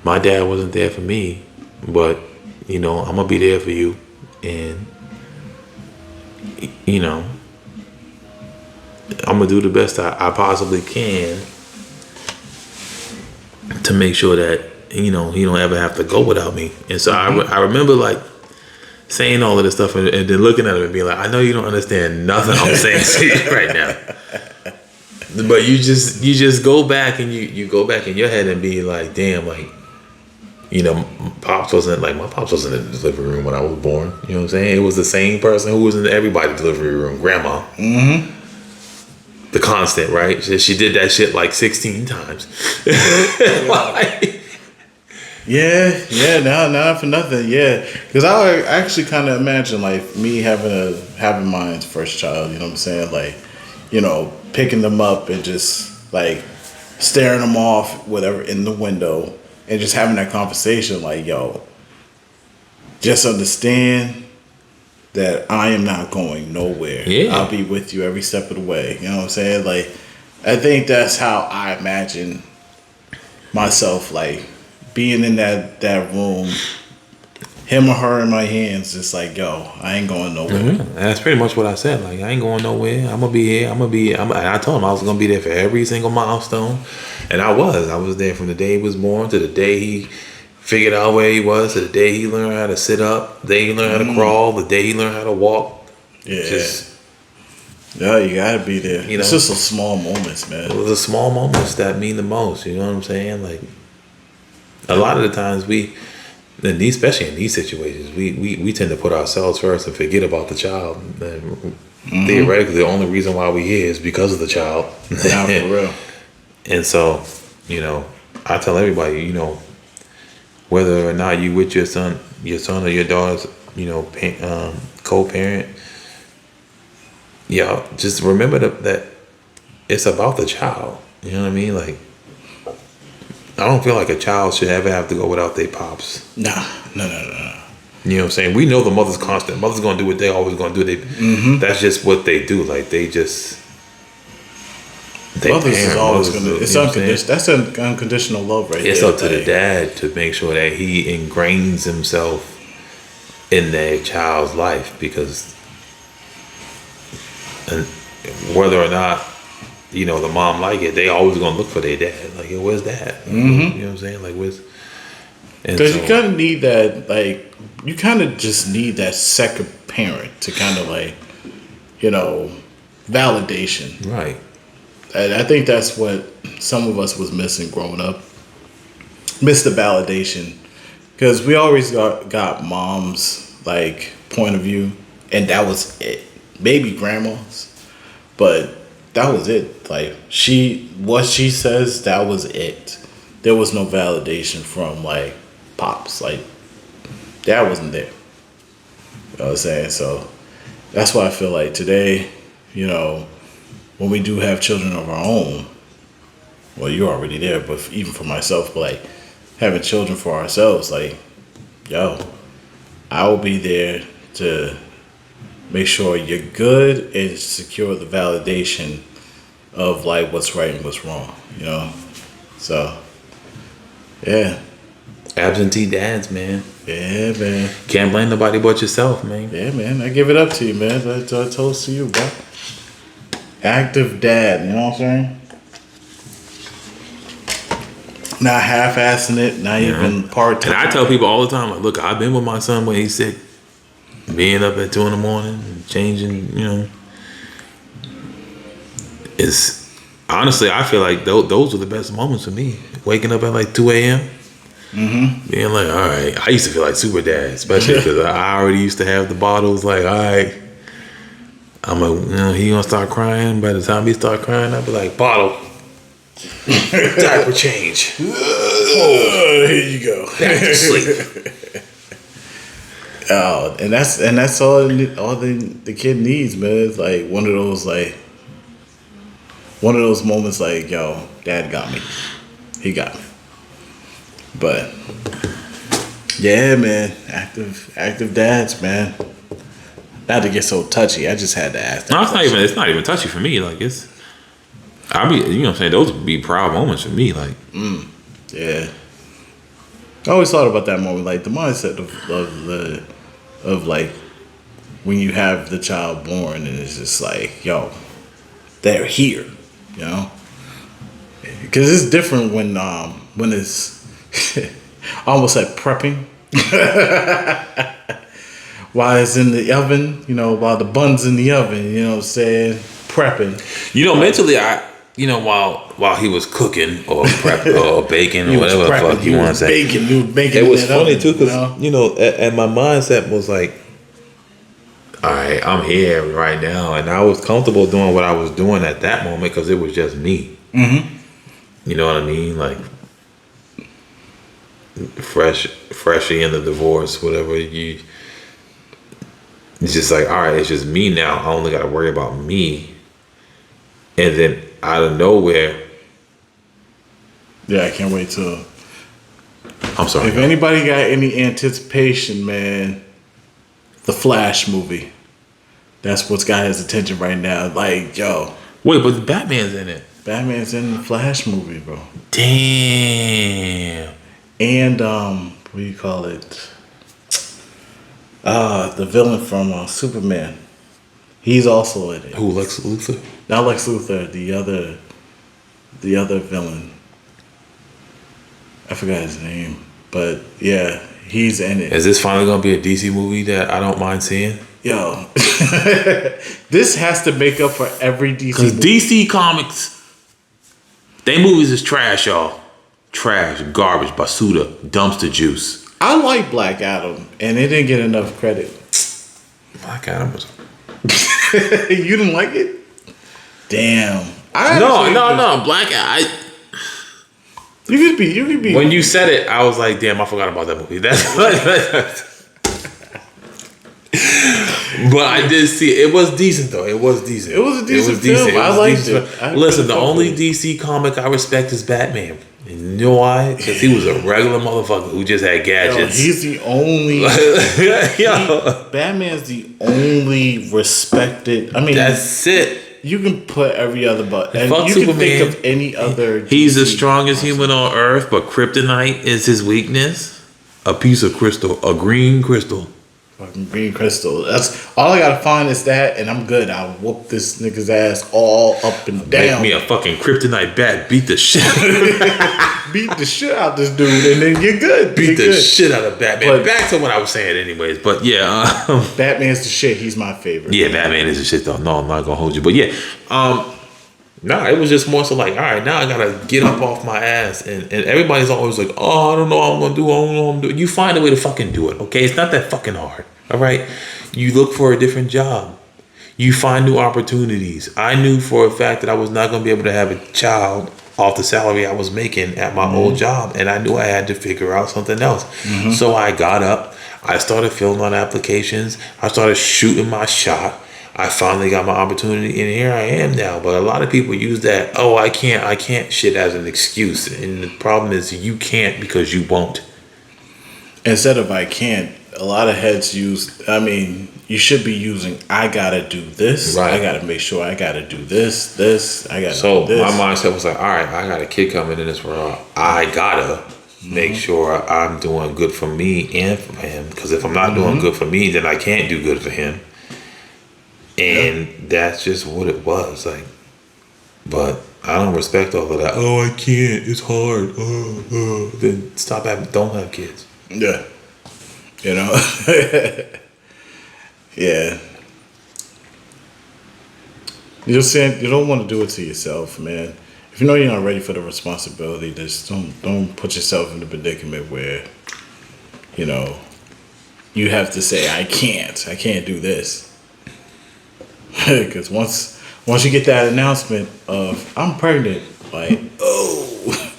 my dad wasn't there for me, but I'm gonna be there for you, and I'm gonna do the best I possibly can to make sure that he don't ever have to go without me. And so I remember like saying all of this stuff and then looking at him and being like, I know you don't understand nothing I'm saying to you right now, but you just go back and you go back in your head and be like, damn, like my pops wasn't in the delivery room when I was born. You know what I'm saying? It was the same person who was in everybody's delivery room, grandma. The constant, right? She did that shit like 16 times. Not for nothing. Yeah, because I actually kind of imagine like me having my first child. You know what I'm saying? Like, picking them up and just like staring them off, whatever, in the window, and just having that conversation. Like, yo, just understand that I am not going nowhere. Yeah. I'll be with you every step of the way. You know what I'm saying? Like, I think that's how I imagine myself, like, being in that room, him or her in my hands, just like, yo, I ain't going nowhere. Mm-hmm. That's pretty much what I said. Like, I ain't going nowhere. I'm going to be here. And I told him I was going to be there for every single milestone. And I was there from the day he was born to the day he figured out where he was, to the day he learned how to sit up, the day he learned how to crawl, the day he learned how to walk. Yeah. You gotta be there. It's just the small moments, man. It was the small moments that mean the most. You know what I'm saying? Like, a lot of the times especially in these situations, we tend to put ourselves first and forget about the child. And theoretically, the only reason why we're here is because of the child. Yeah, for real. And so, I tell everybody, whether or not you with your son or your daughter's, co-parent, just remember that it's about the child. You know what I mean? Like, I don't feel like a child should ever have to go without their pops. No. You know what I'm saying? We know the mother's constant. Mother's gonna do what they always gonna do. That's just what they do. Like, Mothers is always gonna. It's unconditional. That's an unconditional love, right? It's up to the dad to make sure that he ingrains himself in their child's life, because, and whether or not the mom like it, they always gonna look for their dad. Like, yo, where's dad? You know what I'm saying? Like, where's? Because you kind of need that. Like, you kind of just need that second parent to kind of like, validation. Right. And I think that's what some of us was missing growing up. Missed the validation. Because we always got mom's, like, point of view. And that was it. Maybe grandma's. But that was it. Like, what she says, that was it. There was no validation from, like, pops. Like, dad wasn't there. You know what I'm saying? So, that's why I feel like today, when we do have children of our own, well, you're already there, but even for myself, but like having children for ourselves, like, yo, I will be there to make sure you're good and secure the validation of like what's right and what's wrong, So, yeah. Absentee dads, man. Yeah, man. Can't blame nobody but yourself, man. Yeah, man. I give it up to you, man. I toast to you, bro. Active dad, you know what I'm saying? Not half-assing it, not even part-time. And I tell people all the time, like, look, I've been with my son when he's sick, being up at 2 a.m, changing, It's honestly, I feel like those were the best moments for me. Waking up at like 2 a.m. Being like, all right. I used to feel like super dad, especially because I already used to have the bottles. Like, all right, I'm like, he gonna start crying. By the time he start crying, I'll be like, bottle, diaper change. Here you go. Back to sleep. Oh, and that's all the kid needs, man. It's like one of those moments like, yo, dad got me. He got me. But yeah, man, active dads, man. Not to get so touchy, I just had to ask that. No, it's not even touchy for me. Like I be, you know what I'm saying, those would be proud moments for me. Like, Yeah. I always thought about that moment, like the mindset of like when you have the child born and it's just like, yo, they're here, you know? Because it's different when it's almost like prepping. While it's in the oven, while the bun's in the oven, you know what I'm saying? Prepping. Mentally, while he was cooking or prep or baking or whatever the fuck you want to say. He was baking. It was funny too because, and my mindset was like, all right, I'm here right now. And I was comfortable doing what I was doing at that moment because it was just me. Mm-hmm. You know what I mean? Like, freshly in the divorce, whatever it's just like, all right, it's just me now. I only got to worry about me. And then out of nowhere. Yeah, I can't wait till. I'm sorry. If anybody got any anticipation, man, the Flash movie. That's what's got his attention right now. Like, yo. Wait, but Batman's in it. Batman's in the Flash movie, bro. Damn. And what do you call it? The villain from Superman. He's also in it. Who, Lex Luthor? Not Lex Luthor. The other villain. I forgot his name, but yeah, he's in it. Is this finally gonna be a DC movie that I don't mind seeing? Yo, this has to make up for every DC. Because DC Comics, they movies is trash, y'all. Trash, garbage, basuda, dumpster juice. I like Black Adam, and it didn't get enough credit. Black Adam was. You didn't like it? Damn. No. Black Adam. You could be. When you said it, I was like, damn, I forgot about that movie. But I did see it. It was decent though. It was decent. It was a decent film. I liked it. Listen, the only DC comic I respect is Batman. And you know why? Because he was a regular motherfucker who just had gadgets. Yo, he's the only. Batman's the only respected. I mean, that's it. You can put every other button. And Fuck you Superman. can think of any other. He's the strongest human on Earth, but kryptonite is his weakness. A piece of crystal, a green crystal. Fucking green crystal. That's all I gotta find is that, and I'm good. I'll whoop this nigga's ass all up and down. Make me a fucking kryptonite bat. Beat the shit. Beat the shit out this dude, and then you're good. Beat the shit out of Batman. But back to what I was saying, anyways. But yeah, Batman's the shit. He's my favorite. Yeah, Batman is the shit though. No, I'm not gonna hold you. But yeah, nah, it was just more so like, all right, now I gotta get up off my ass, and everybody's always like, oh, I don't know what I'm gonna do. I don't know what I'm doing. You find a way to fucking do it. Okay, it's not that fucking hard. All right, you look for a different job. You find new opportunities. I knew for a fact that I was not gonna be able to have a child off the salary I was making at my old job, and I knew I had to figure out something else. So I got up. I started filling out applications. I started shooting my shot. I finally got my opportunity, and here I am now. But a lot of people use that, oh, I can't shit as an excuse. And the problem is you can't because you won't. Instead of I can't, a lot of heads use, I mean, you should be using, I gotta do this. Right. I gotta make sure I gotta do this, I gotta do this. My mindset was like, all right, I got a kid coming in this world. I gotta make sure I'm doing good for me and for him. Because if I'm not doing good for me, then I can't do good for him. And that's just what it was like. But I don't respect all of that. Oh, I can't. It's hard. Then stop having. Don't have kids. Yeah. You know. Yeah. You're saying you don't want to do it to yourself, man. If you know you're not ready for the responsibility, just don't put yourself in the predicament where, you know, you have to say, I can't do this. Because once you get that announcement of I'm pregnant, like, oh,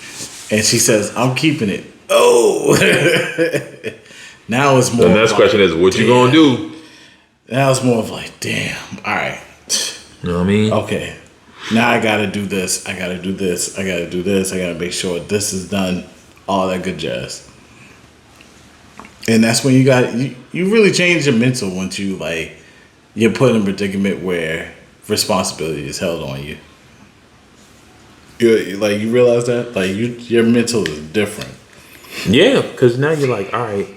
and she says I'm keeping it, oh, now it's more. The next question is, what you gonna do? Now it's more of like, damn, all right, You know what I mean? okay, now I gotta do this, I gotta do this, I gotta do this, I gotta make sure this is done, all that good jazz. And that's when you really change your mental once you're put in a predicament where responsibility is held on you. You realize that your mental is different. Yeah, because now you're like, all right,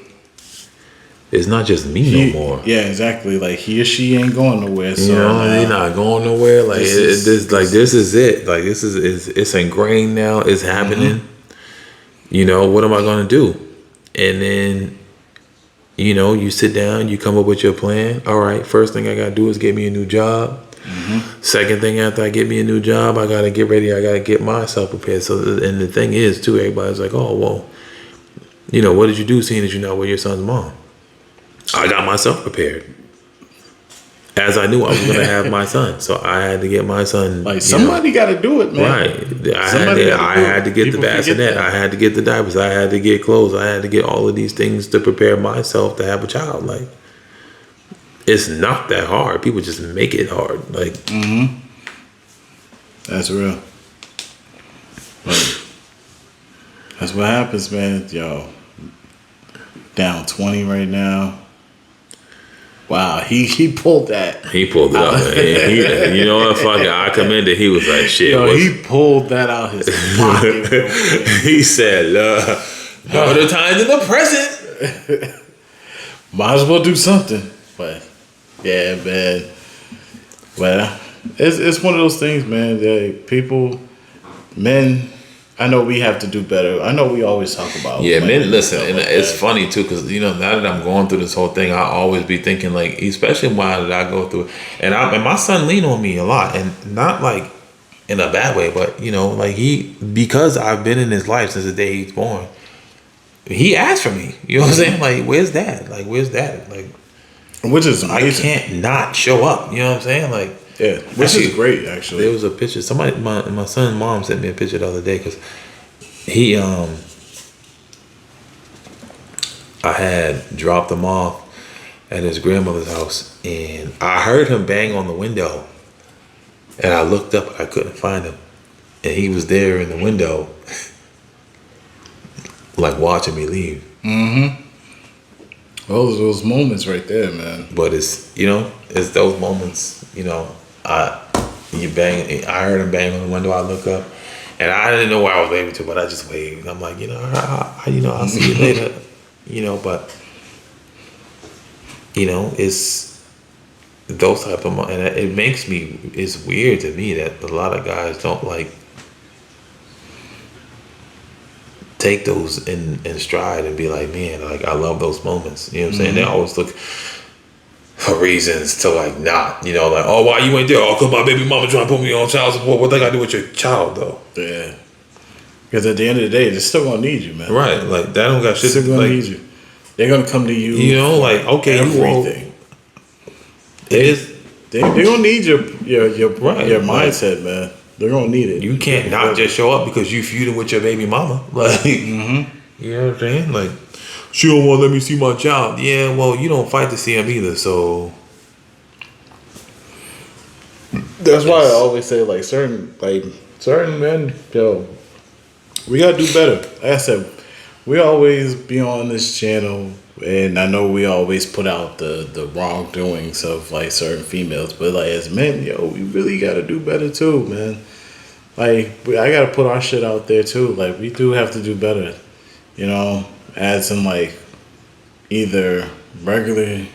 it's not just me no more. Yeah, exactly. Like he or she ain't going nowhere. So you know, they're not going nowhere. Like this is it. Like this is it's ingrained now. It's happening. Mm-hmm. You know, what am I gonna do? And then, you know, you sit down, you come up with your plan. All right, first thing I gotta do is get me a new job. Mm-hmm. Second thing, after I get me a new job, I gotta get ready. I gotta get myself prepared. So, and the thing is, too, everybody's like, oh, well, you know, what did you do, seeing as you're not with your son's mom? I got myself prepared, as I knew I was gonna have my son. So I had to get my son. Like somebody got to do it, man. Right. I had to get the bassinet. I had to get the diapers. I had to get clothes. I had to get all of these things to prepare myself to have a child. Like, it's not that hard. People just make it hard. Like, that's real. Like, that's what happens, man. Yo, down 20 right now. Wow, he pulled that. He pulled it out. And you know what? Fuck it. I commend it. He was like, shit. Yo, he pulled that out his pocket. He said, the times in the present. Might as well do something. But, yeah, man. But it's one of those things, man. That men, I know we have to do better. I know we always talk about. Yeah, men, listen, and it's funny too, because you know, now that I'm going through this whole thing, I always be thinking like, especially why did I go through it, and my son leaned on me a lot, and not like in a bad way, but you know, like because I've been in his life since the day he's born, he asked for me. You know what I'm saying? Like, where's dad? Like, where's dad? Like, which is amazing. I can't not show up. You know what I'm saying? Like. Yeah, which is great, actually. There was a picture. Somebody, my son's mom sent me a picture the other day because he, I had dropped him off at his grandmother's house, and I heard him bang on the window, and I looked up, and I couldn't find him, and he was there in the window, like watching me leave. Mm-hmm. Those moments right there, man. But it's, you know, it's those moments, you know. I heard him bang on the window. I look up, and I didn't know where I was waving to, but I just waved. I'm like, I'll see you later, you know. But you know, it's those type of, and it makes me. It's weird to me that a lot of guys don't like take those in stride and be like, man, like I love those moments. You know what I'm saying? They always look for reasons to like not, you know, like, oh, why you ain't there? Oh, cause my baby mama trying to put me on child support. What they got to do with your child though? Yeah, because at the end of the day, they're still gonna need you, man. Right, like that don't got shit. They're still gonna need you. They're gonna come to you. You know, like okay, everything. They're gonna need your mindset, man. They're gonna need it. You can't not just show up because you feuding with your baby mama. Like, you know what I'm saying? Like, she don't want to let me see my child. Yeah, well, you don't fight to see him either, so. That's why I always say, like, certain men, yo, we gotta do better. Like I said, we always be on this channel, and I know we always put out the wrongdoings of like certain females, but like as men, yo, we really gotta do better too, man. Like, I gotta put our shit out there too. Like, we do have to do better, you know. Add some like either regular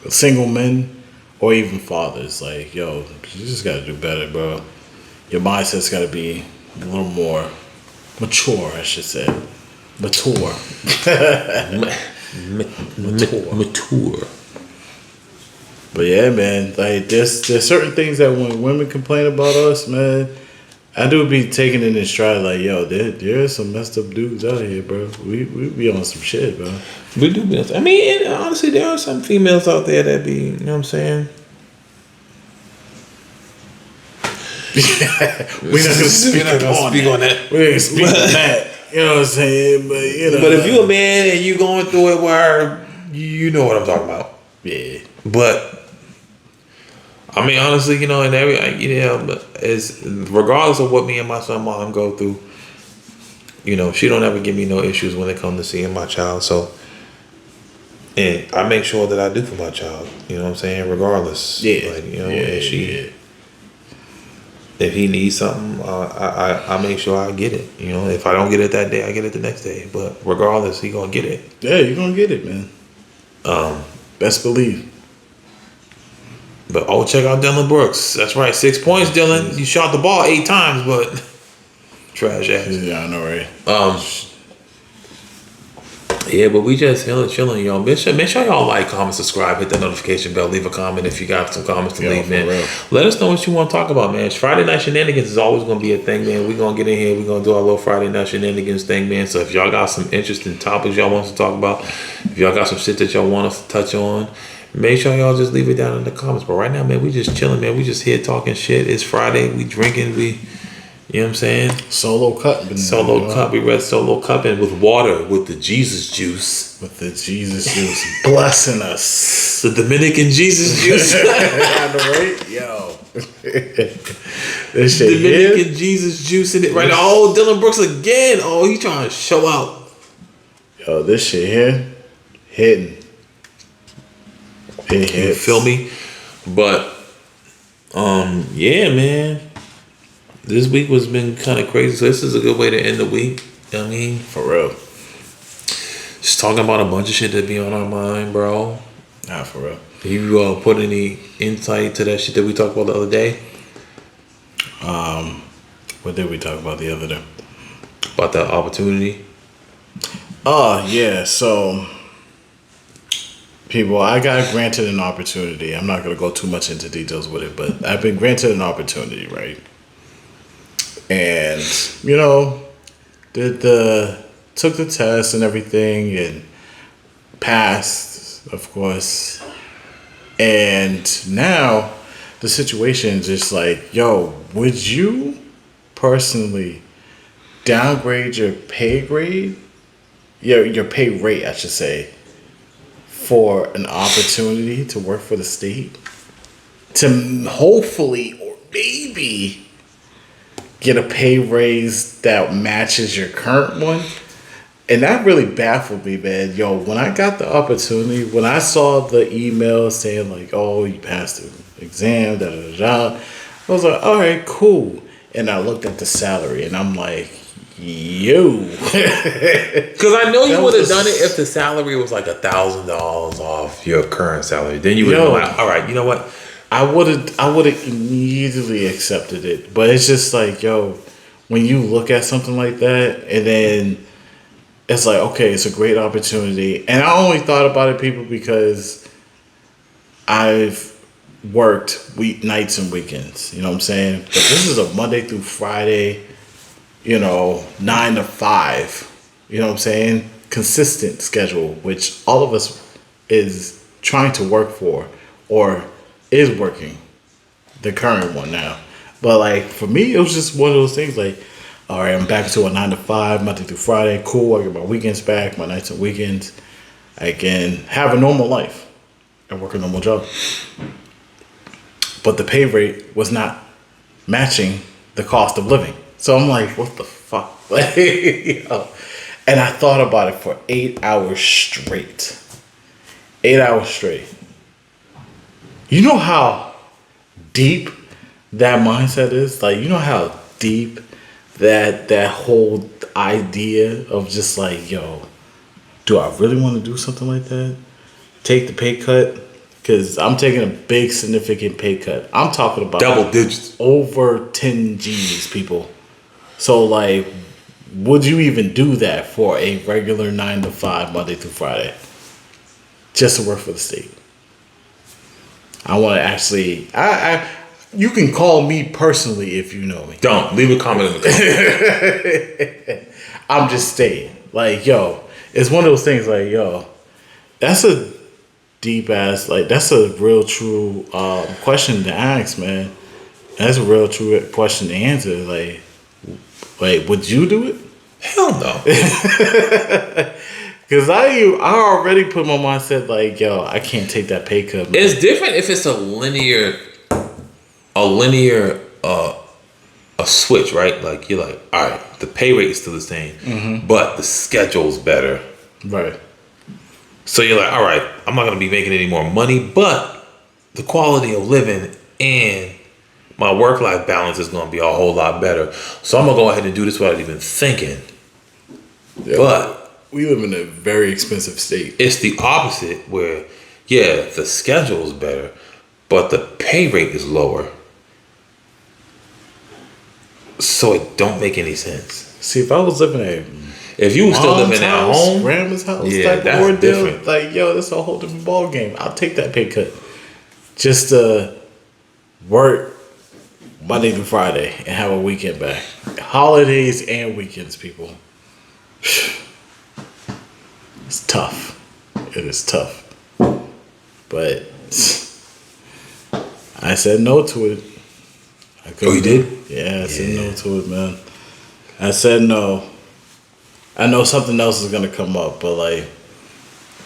single men or even fathers. Like, yo, you just gotta do better, bro. Your mindset's gotta be a little more mature, I should say. Mature. Mature. But yeah, man, like there's certain things that when women complain about us, man, I do be taking it in stride. Like, yo, there's some messed up dudes out here, bro. We be on some shit, bro. We do be. I mean, and honestly, there are some females out there that be. You know what I'm saying? We're not gonna speak on that. We're gonna speak on that. You know what I'm saying? But you know. But if you a man and you going through it, where you know what I'm talking about. Yeah. But I mean, honestly, you know, and but it's regardless of what me and my son mom go through. You know, she don't ever give me no issues when it comes to seeing my child. So, and I make sure that I do for my child. You know what I'm saying? Regardless. Yeah. Like, you know, if he needs something, I make sure I get it. You know, if I don't get it that day, I get it the next day. But regardless, he gonna get it. Yeah, you gonna get it, man. Best believe. But check out Dylan Brooks. That's right, 6 points, Dylan. You shot the ball 8 times, but trash ass. Yeah, I know, right? Yeah, but we just chilling, y'all. Make sure y'all like, comment, subscribe, hit that notification bell, leave a comment if you got some comments to leave, man. Real. Let us know what you want to talk about, man. Friday Night Shenanigans is always going to be a thing, man. We're going to get in here. We're going to do our little Friday Night Shenanigans thing, man. So if y'all got some interesting topics y'all want us to talk about, if y'all got some shit that y'all want us to touch on, make sure y'all just leave it down in the comments. But right now, man, we just chilling, man. We just here talking shit. It's Friday. We drinking. You know what I'm saying? Solo cup. We read solo cupping with water with the Jesus juice. With the Jesus juice. Blessing us. The Dominican Jesus juice. I know, right? Yo. This shit Dominican here? Jesus juice in it. Right. Oh, Dylan Brooks again. Oh, he trying to show out. Yo, this shit here. Hitting. It hits. You feel me? But, yeah, man. This week was been kind of crazy, so this is a good way to end the week. You know what I mean? For real. Just talking about a bunch of shit that be on our mind, bro. Nah, for real. You put any insight to that shit that we talked about the other day? What did we talk about the other day? About that opportunity? Oh, yeah. So, people, I got granted an opportunity. I'm not going to go too much into details with it, but I've been granted an opportunity, right? And, you know, took the test and everything and passed, of course. And now the situation is just like, yo, would you personally downgrade your pay grade? Your pay rate, I should say, for an opportunity to work for the state? To hopefully or maybe get a pay raise that matches your current one. And that really baffled me, man. Yo, when I got the opportunity, when I saw the email saying like, oh, you passed the exam, I was like, all right, cool. And I looked at the salary and I'm like, yo. Because I know you would have done it if the salary was like $1,000 off your current salary. Then you would have been like, all right, you know what? I would have immediately accepted it. But it's just like, yo, when you look at something like that and then it's like, okay, it's a great opportunity. And I only thought about it, people, because I've worked nights and weekends. You know what I'm saying? But this is a Monday through Friday, 9 to 5. You know what I'm saying? Consistent schedule, which all of us is trying to work for or is working, the current one now. But like for me, it was just one of those things like, all right, I'm back to a 9 to 5, Monday through Friday. Cool, I get my weekends back, my nights and weekends. I can have a normal life and work a normal job. But the pay rate was not matching the cost of living. So I'm like, what the fuck? And I thought about it for 8 hours straight. 8 hours straight. You know how deep that mindset is? Like, you know how deep that whole idea of just like, yo, do I really want to do something like that? Take the pay cut? Because I'm taking a big, significant pay cut. I'm talking about double digits. Over 10 G's, people. So, like, would you even do that for a regular 9 to 5, Monday through Friday? Just to work for the state? I want to actually. You can call me personally if you know me. Don't leave a comment in the comments. I'm just saying, like, yo, it's one of those things. Like, yo, that's a deep ass. Like, that's a real true question to ask, man. That's a real true question to answer. Like, would you do it? Hell no. Because I already put my mindset like, yo, I can't take that pay cut, man. It's different if it's a linear a switch, right? Like you're like, all right, the pay rate is still the same, but the schedule's better. Right. So you're like, all right, I'm not gonna be making any more money, but the quality of living and my work-life balance is gonna be a whole lot better. So I'm gonna go ahead and do this without even thinking. Yeah, but we live in a very expensive state. It's the opposite where, yeah, the schedule is better, but the pay rate is lower. So it don't make any sense. See, if I was living at if you were still living at home, grandma's house, yeah, type that's of ordeal, different. like, yo, that's a whole different ball game. I'll take that pay cut just to work Monday through Friday and have a weekend back. Holidays and weekends, people. It's tough. It is tough. But I said no to it. Oh, you did? Yeah, I said no to it, man. I said no. I know something else is gonna come up, but like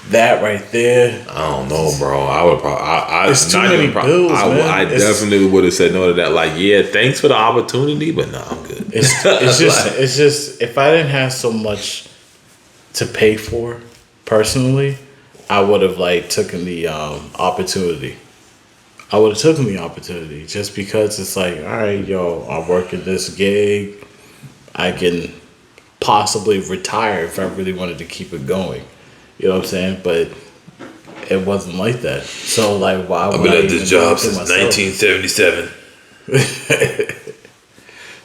that right there. I don't know, bro. I would probably. It's too many bills, man. I definitely would have said no to that. Like, yeah, thanks for the opportunity, but no, I'm good. It's just if I didn't have so much to pay for personally, I would have like taken the opportunity. I would have taken the opportunity just because it's like, all right, yo, I'm working this gig. I can possibly retire if I really wanted to keep it going. You know what I'm saying? But it wasn't like that. So like, why would I've been I at this job since 1977.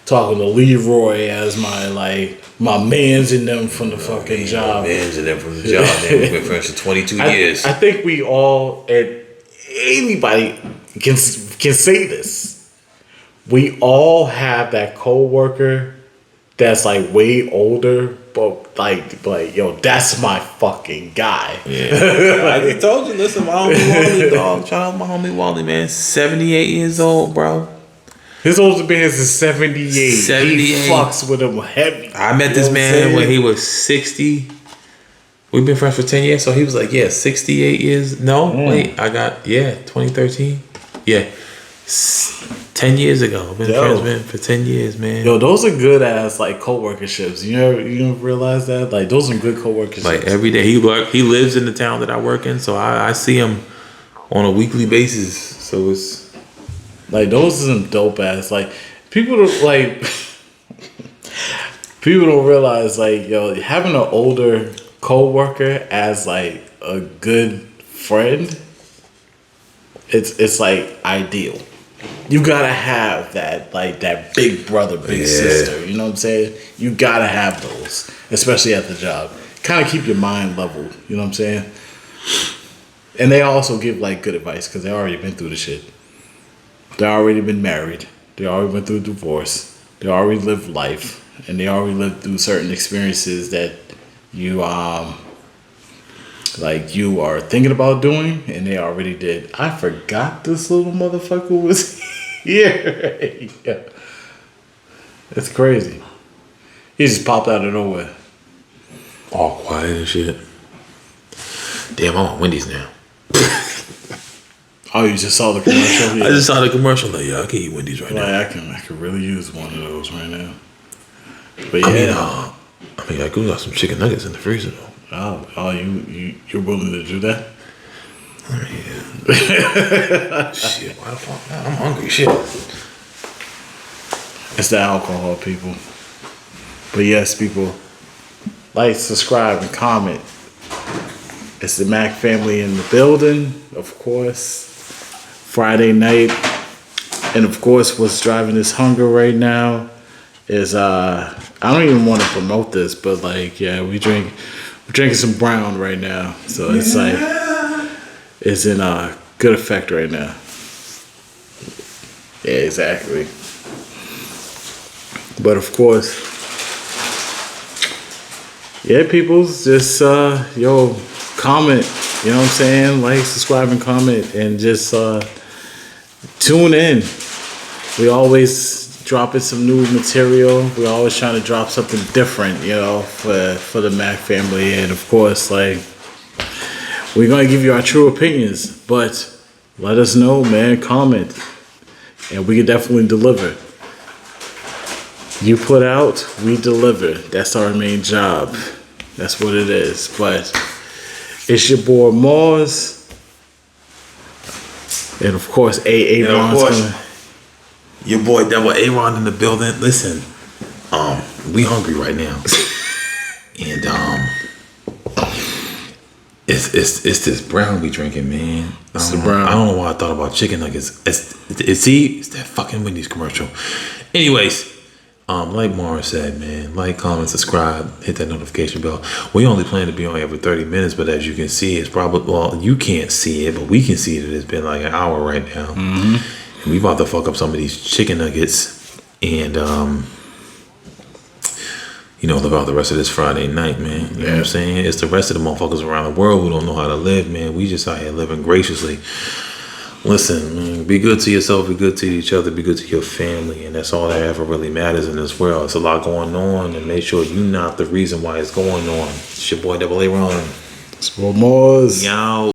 Talking to Leroy as my mans in them from the fucking job. Mans in them from the job. Man, we've been friends for 22 years. I think we all, and anybody can say this. We all have that coworker that's like way older, but like yo, that's my fucking guy. Yeah. I just told you, listen, my homie Wally, dog. Shout out my homie Wally, man. 78 years old, bro. His older man is 78. 78. He fucks with him heavy. I met this man when he was 60. We've been friends for 10 years, so he was like, yeah, 68 years. No, wait, 2013. Yeah. 10 years ago. I've been friends with him for 10 years, man. Yo, those are good ass like co-workerships. You ever realize that? Like those are good co-workerships. Like every day he lives in the town that I work in, so I see him on a weekly basis. So it's like those are some dope ass like people don't like people don't realize like yo having an older co-worker as like a good friend. It's like ideal. You gotta have that like that big brother, big sister. You know what I'm saying? You gotta have those, especially at the job. Kind of keep your mind leveled. You know what I'm saying? And they also give like good advice because they already been through the shit. They already been married. They already went through divorce. They already lived life, and they already lived through certain experiences that you like you are thinking about doing, and they already did. I forgot this little motherfucker was here. Yeah. It's crazy. He just popped out of nowhere. all quiet and shit. Damn, I'm on Wendy's now. Oh, you just saw the commercial? Yeah. I just saw the commercial. Like, yeah, I can eat Wendy's right now. I can really use one of those right now. But yeah, I mean, I got some chicken nuggets in the freezer though. You're willing to do that? I mean, shit, why the fuck not? I'm hungry, shit. It's the alcohol, people. But yes, people, like, subscribe, and comment. It's the Mac family in the building, of course. Friday night, and of course, what's driving this hunger right now is I don't even want to promote this, but like, yeah, we're drinking some brown right now, so it's like it's in good effect right now. Yeah, exactly. But of course, yeah, peoples, just comment. You know what I'm saying? Like, subscribe, and comment, and just tune in. We always dropping some new material. We're always trying to drop something different, for the Mac family. And of course, like, we're gonna give you our true opinions, but let us know, man. Comment, and we can definitely deliver. You put out, we deliver. That's our main job. That's what it is. But it's your boy Mars, and of course, Ron's coming. Your boy Devil Aaron in the building. Listen, we hungry right now, and it's this brown we drinking, man. It's the brown. I don't know why I thought about chicken nuggets. It's that fucking Wendy's commercial. Anyways. Like Mara said, man, like, comment, subscribe, hit that notification bell. We only plan to be on every 30 minutes, but as you can see, it's probably, well, you can't see it, but we can see that it's been like an hour right now. Mm-hmm. And we about to fuck up some of these chicken nuggets and, live out the rest of this Friday night, man. You know what I'm saying? It's the rest of the motherfuckers around the world who don't know how to live, man. We just out here living graciously. Listen, man, be good to yourself, be good to each other, be good to your family, and that's all that ever really matters in this world. It's a lot going on, and make sure you're not the reason why it's going on. It's your boy Double A Ron. It's Mars. Y'all.